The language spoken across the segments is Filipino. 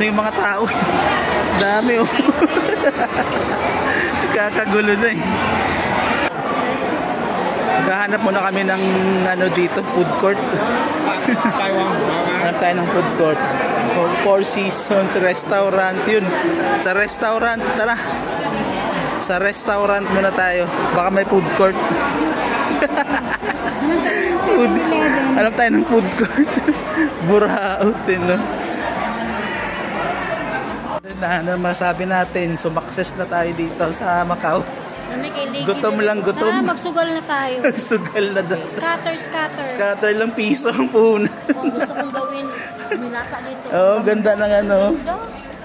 na yung mga tao. Dami oh. Kakagulo na eh. Kahanap muna kami ng ano dito, food court. Hanap tayo ng food court. Four Seasons Restaurant yun. Sa restaurant, tara. Sa restaurant muna tayo. Baka may food court. Food. Hanap tayo ng food court. Buraot din, no? Ano masabi natin? Sumakses na tayo dito sa Macau. Gutom lang, gutom. Magsugal na tayo. Magsugal na daw. Scatter. Scatter lang piso ang puhunan. Kung gusto kong gawin, minata dito. Oo, ganda ng ano.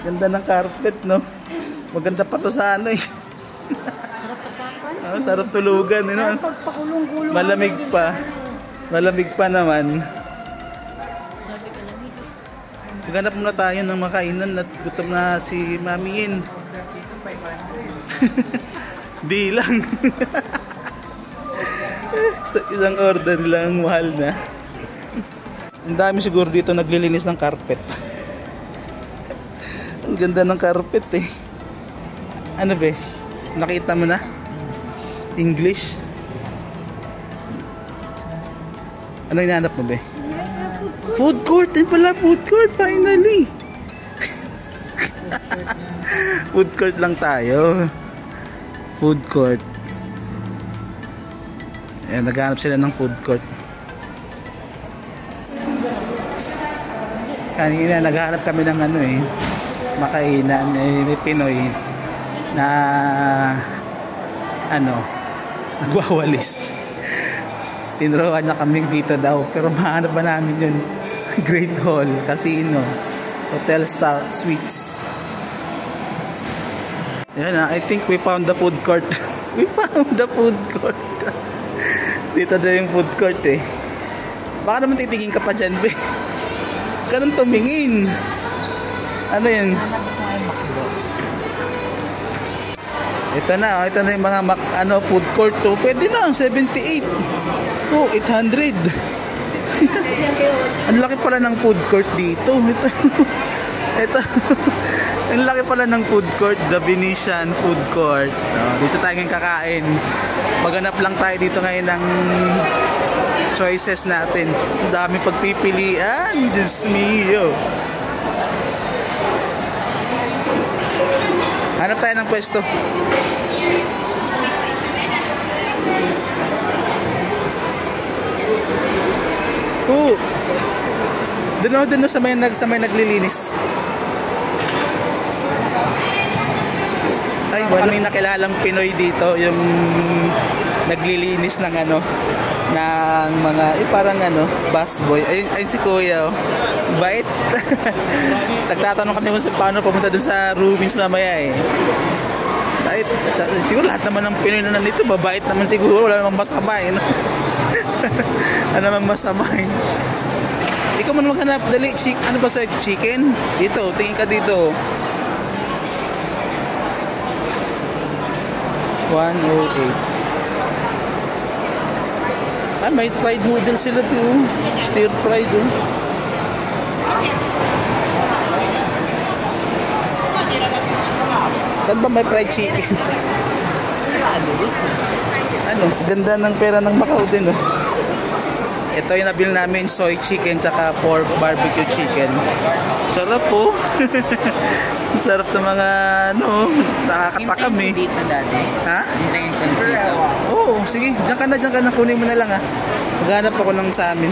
Ganda ng carpet, no? Maganda pa to sa ano eh. Sarap tapakan. Oh, sarap tulugan, you know? Pagpakulong-kulong. Malamig pa. Malamig pa naman. Maghanap muna tayo ng makainan at gutom na si Mamiin. Di lang. Sa isang order lang, mahal na. Ang dami siguro dito naglilinis ng carpet. Ang ganda ng carpet eh. Ano be? Nakita mo na? English? Ano hinahanap mo be? Food court! Yan pala, food court! Finally! Food court lang tayo. Food court. Ayan, naghanap sila ng food court. Kanina, naghanap kami ng ano eh, makainan, may Pinoy na ano, nagwawalis. Tinuruan na kami dito daw, pero mahanap ba namin yun? Great Hall, Casino, Hotel Star Suites. Yan na, I think we found the food court. We found the food court. Dito daw yung food court eh. Baka naman titingin ka pa dyan, be. Ganun tumingin. Ano yun? Ito na yung mga food court. Oh, pwede na, 78. Oh, 800. Ang laki pala ng food court dito. Ito. Ang laki pala ng food court, the Venetian Food Court. Dito tayo ngayon kakain. Maghanap lang tayo dito ngayon ng choices natin. Ang dami pagpipilian. Diyos mio. Hanap tayo ng pwesto. Doon sa may naglilinis. Ay, wala kaming nakilalang Pinoy dito, yung naglilinis ng ano, ng mga parang ano, busboy. Ay si Kuya, oh. Bait. Nagtatanong kami kung paano pumunta doon sa Rubens mamaya eh. Bait. Siguro lahat naman ng Pinoy na nandito, mabait naman siguro, wala namang masama eh, no? Ano namang masama eh. Ikaw man maghanap, dali, ano ba sa chicken? Dito, tingin ka dito. 108. Ah, may fried noodles sila po. Stir fried, oh. Saan ba may fried chicken? Ano? Ganda ng pera ng Macau din, oh. Ito yung nabil namin, soy chicken tsaka pork barbecue chicken. Sarap po. Sarap ng mga ano, nakakatakam eh. Dito dati. Ha? Hintayin ko dito. Oo, sige. Diyan ka na. Kunin mo na lang ha. Maghanap ako ng sa amin.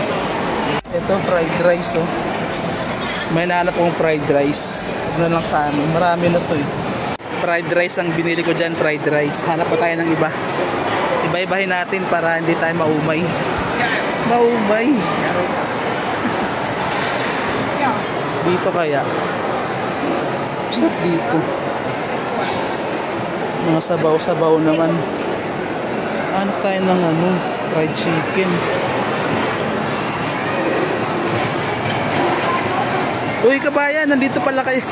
Ito, fried rice oh. May nahanap akong fried rice. Ito na lang sa amin. Marami na to eh. Fried rice ang binili ko dyan, fried rice. Hanap pa tayo ng iba. Iba-ibahin natin para hindi tayo maumay. Dito kaya. Sarap dito. Mga sabaw-sabaw naman. Ano tayo ng ano? Fried chicken. Uy, kabayan, nandito pala kayo.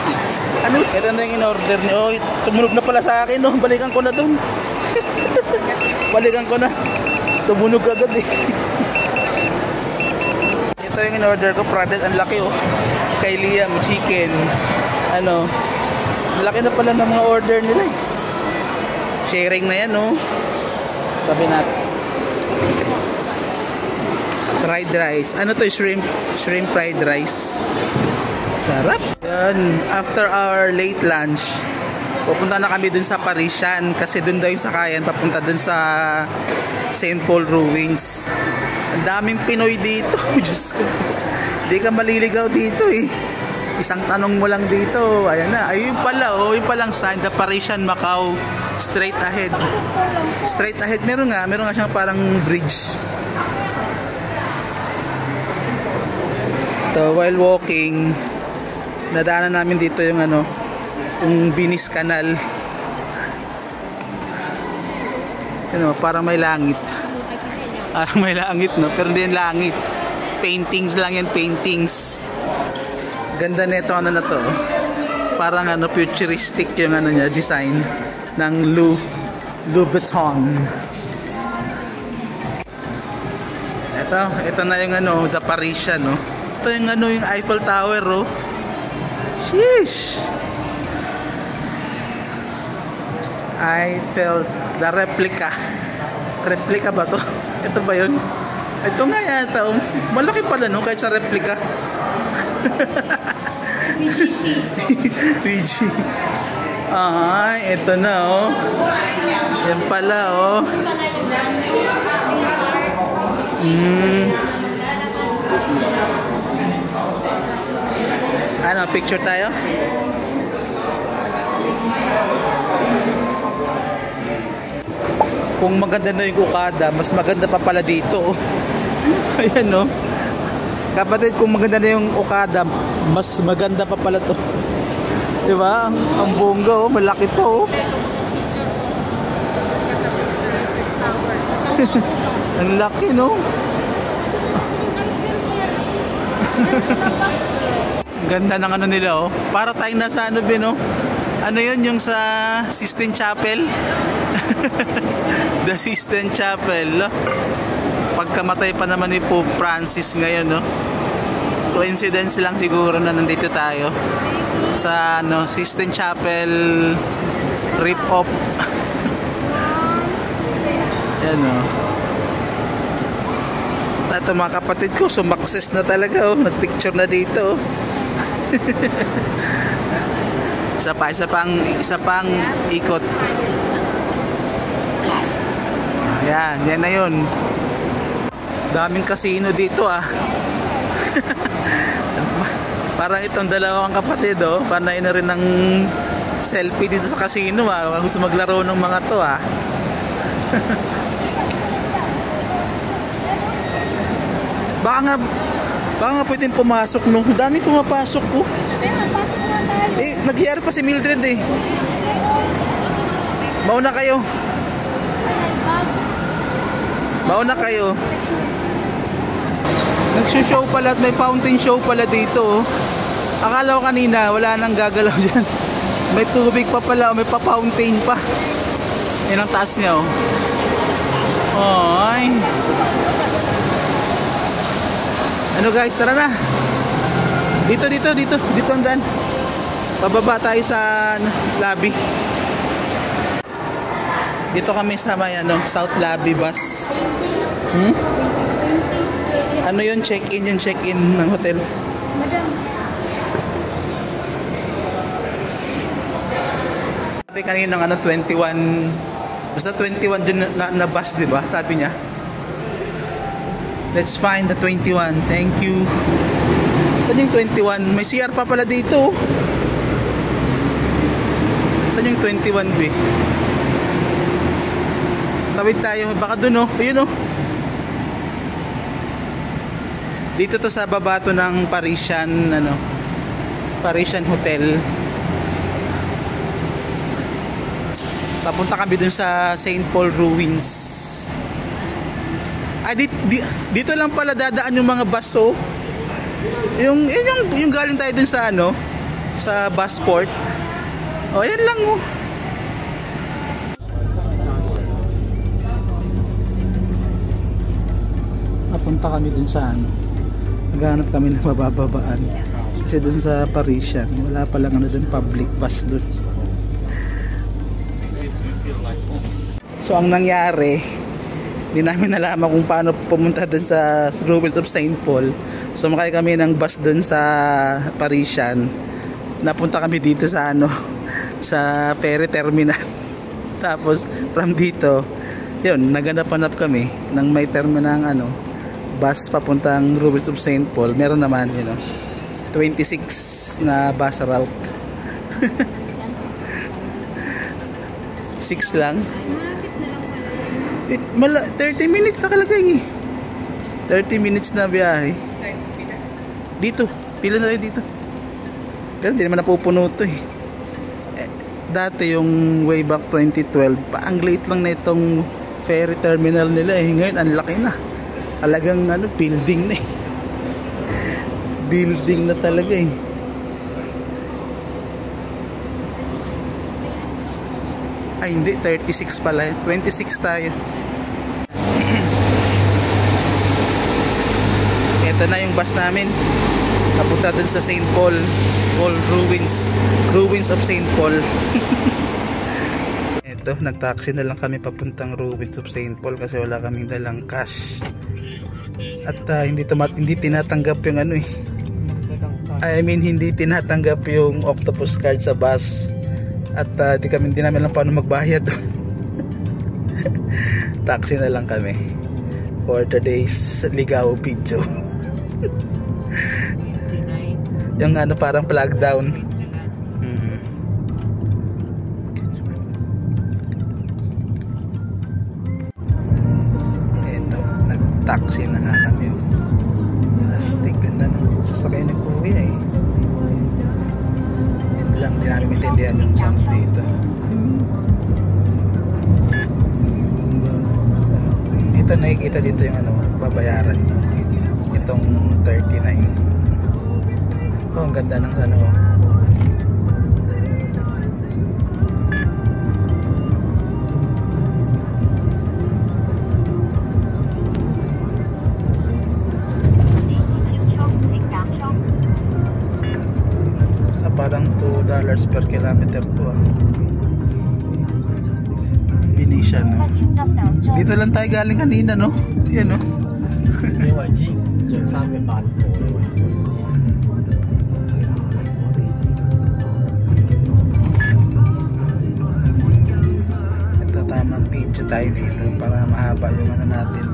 Ano? Ito na yung in-order niyo. Oh, tumunog na pala sa akin. Oh. Balikan ko na doon. Balikan ko na. Tumunog agad eh. Ito yung in-order ko. Product, ang laki oh. Kay Liam, chicken. Ano, laki na pala ng mga order nila eh. Sharing na yan, no? Tabi natin. Fried rice. Ano to? Shrimp fried rice. Sarap. Yan. After our late lunch, pupunta na kami dun sa Parisian kasi dun daw yung sakayan papunta dun sa St. Paul Ruins. Ang daming Pinoy dito. Diyos ko. Hindi ka maliligaw dito eh. Isang tanong mo lang dito. Ayan na. Ayun pala. Oh, yung palang sign. The Parisian Macau. Straight ahead. Straight ahead. Meron nga siyang parang bridge. So while walking, nadaanan namin dito yung ano, yung Venice Canal. Ano, parang may langit. Parang may langit, no? Pero hindi yung langit. Paintings lang yan, paintings. Ganda nito, ano na to. Parang ano, futuristic yung ano niya, design ng Louis Vuitton. Ito na yung ano, the Parisian, no? Ito yung ano, yung Eiffel Tower, oh. Sheesh! Eiffel, the replica. Replica ba to? Ito ba yun? Ito nga yata, oh. Malaki pala, no? Kahit sa replica. BGC. BG. Ay, ito na, oh. Yan pala, oh. Ano, picture tayo? Kung maganda na yung Okada, mas maganda pa pala dito. Ayan, no? Kapatid, kung maganda na yung Okada, mas maganda pa pala to. Diba? Ang bongga, oh. Malaki pa, oh. Ang laki, no? Ganda ng ano nila, oh. Para tayong nasa ano, no? Ano yun, yung sa Sistine Chapel? The Sistine Chapel, no? Pagkamatay pa naman ni Pope Francis ngayon, no? Coincidence lang siguro na nandito tayo sa ano, Sistine Chapel rip-off. Yan, no? Ito mga kapatid ko, sumakses na talaga, oh. Nagpicture na dito, oh. isa pang ikot. Yan na yun. Daming casino dito, ah. Parang itong dalawang kapatid, oh, panay na rin ng selfie dito sa casino, ah. Gusto maglaro ng mga to, ah. Baka nga pwedeng pumasok, no? Dami pumapasok, ko. Pasok na tayo. Eh, nag-hire pa si Mildred, eh. Mauna kayo. Nagsushow pala at may fountain show pala dito, oh. Akala ko kanina wala nang gagalaw dyan. May tubig pa pala, may pa-fountain pa. Yan ang taas niya, oh. Ay. Ano guys, tara na. Dito ang daan. Pababa tayo sa lobby. Dito kami sa may ano, South Lobby bus. Ano yun? Check-in ng hotel. Madam. Sabi kanina ng ano, 21. Basta 21 dun na bus, diba? Sabi niya. Let's find the 21. Thank you. Saan yung 21? May CR pa pala dito. Saan yung 21B? Tawid tayo. Baka dun, oh. Ayun, oh. Dito to sa baba to ng Parisian, ano, Parisian Hotel. Papunta kami dun sa St. Paul Ruins. Dito lang pala dadaan yung mga bus, oh. Yung galing tayo dun sa ano, sa busport. Oh, ayan lang, oh. Papunta kami dun sa ano. Naghanap kami ng mabababaan. Kasi dun sa Parisian, wala palang ano dun, public bus dun. So ang nangyari, hindi namin nalaman kung paano pumunta dun sa Ruins of St. Paul. Sumakay kami ng bus dun sa Parisian. Napunta kami dito sa ano, sa ferry terminal. Tapos from dito, yun, naganap-hanap kami ng may terminal ng ano, bus papuntang Ruins of St. Paul. Meron naman, 26 na bus route. 6 lang. 30 minutes nakalagay eh. 30 minutes na biyahe. Dito, pila na tayo dito. Pero hindi naman napupuno ito eh. Dati yung way back 2012, ang late lang na itong ferry terminal nila eh. Ngayon ang laki na. Talagang ano, building na eh. Building na talaga eh. Ay hindi, 36 pala eh. 26 tayo. Ito na yung bus namin. Napunta dun sa St. Paul Ruins of St. Paul. Ito, nagtaxi na lang kami papuntang Ruins of St. Paul kasi wala kaming dalang cash. At hindi tinatanggap yung ano eh. I mean, hindi tinatanggap yung octopus card sa bus. At di namin alam paano magbayad. Taxi na lang kami for today's ligaw video. Yung ano, parang flag down. Ito, nag-taxi na nga kami. Astig, ganda ng sasakay ni kuya eh. Yun lang, di namin maintindihan yung sounds dito. Dito nakikita dito yung ano, babayaran. Itong 39. Oh, ang ganda ng ano. Parang $2 per kilometer to Venetian no? Dito lang tayo galing kanina no? Yan no? Ito tamang video tayo dito para mahaba yung ano natin,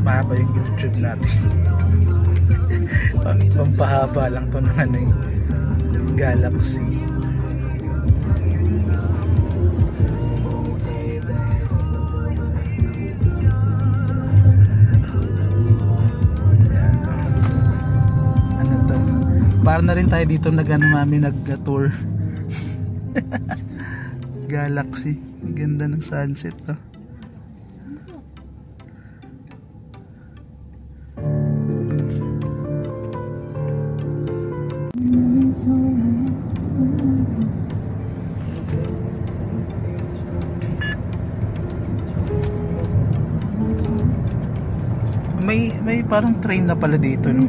mahaba yung YouTube natin. Pampahaba lang to ng ano eh, Galaxy. Ayan. Ano to? Para na rin tayo dito nag-tour. Galaxy. Ang ganda ng sunset to. May parang train na pala dito no.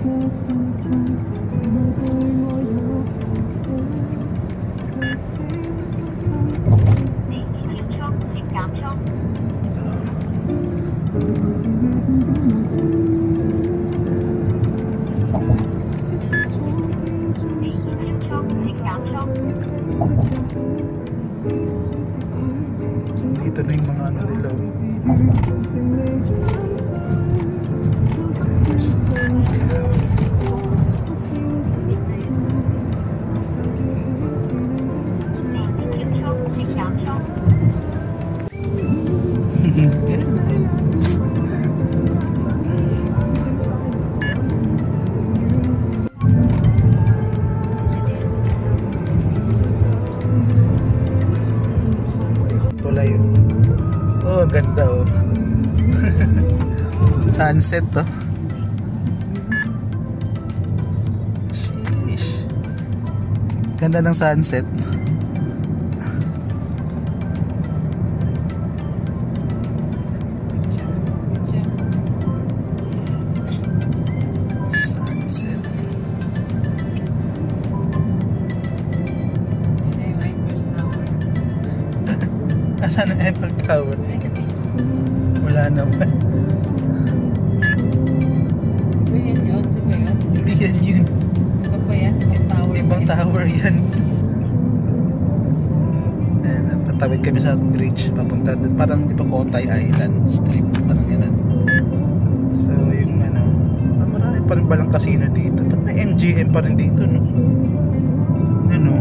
Dito na yung mga ano nila. Tulay. Oh, ganda oh. Sunset to. Ganda ng sunset. Sunset. naman. Ganyan yun, di ba yun? Hindi yan yun. Iba pa yan, ibang tower. Ibang tower yan. Ayan, patawid kami sa bridge. Papunta doon. Parang di pa Kotay Island Street. Parang yan. So yung ano, marami pa rin balang casino dito. Ba't may MGM pa rin dito, no? Ano?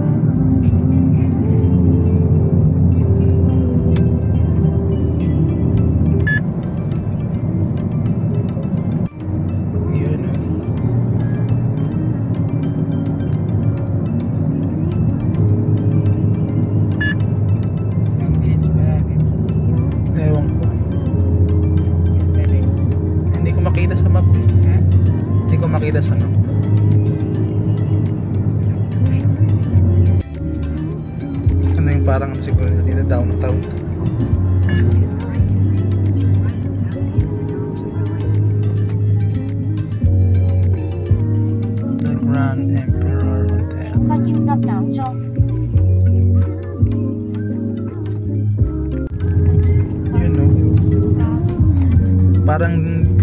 Yun, no? Ang bilis palagi. Ewan ko. Galing. Hindi ko makita sa map eh. Ha? Hindi ko makita sa map. Ano yung parang siguro dito downtown. The Grand Emperor Hotel. Và nhiều ngập đảo trong. Yun, no? Parang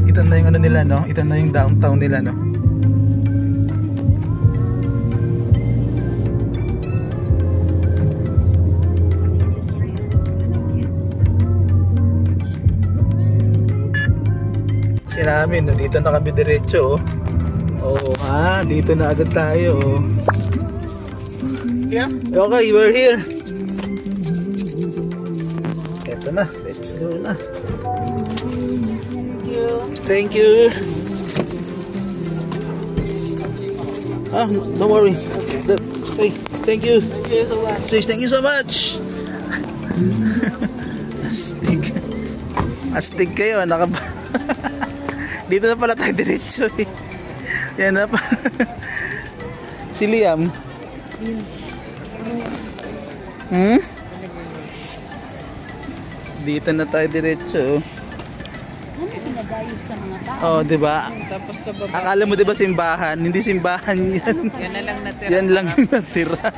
ito na yung ano nila, no? Ito na yung downtown nila, no? Namin, no? Dito na kami diretso, oh. Oo, dito na agad tayo, oh. Yeah? Okay, we're here. Eto na, let's go na. Thank you. Don't worry. Hey, thank you. Thank you so much. Please, thank you so much. Astig. Astig kayo, Dito na pala tayo diretso eh. Yan na pa. Si Liam. Dito na tayo diretso. Ano pinadayog sa mga tao? Oh, 'di ba? Tapos sa baba. Akala mo 'di ba simbahan? Hindi simbahan 'yan. Yan na lang natira. Yan lang yung natira.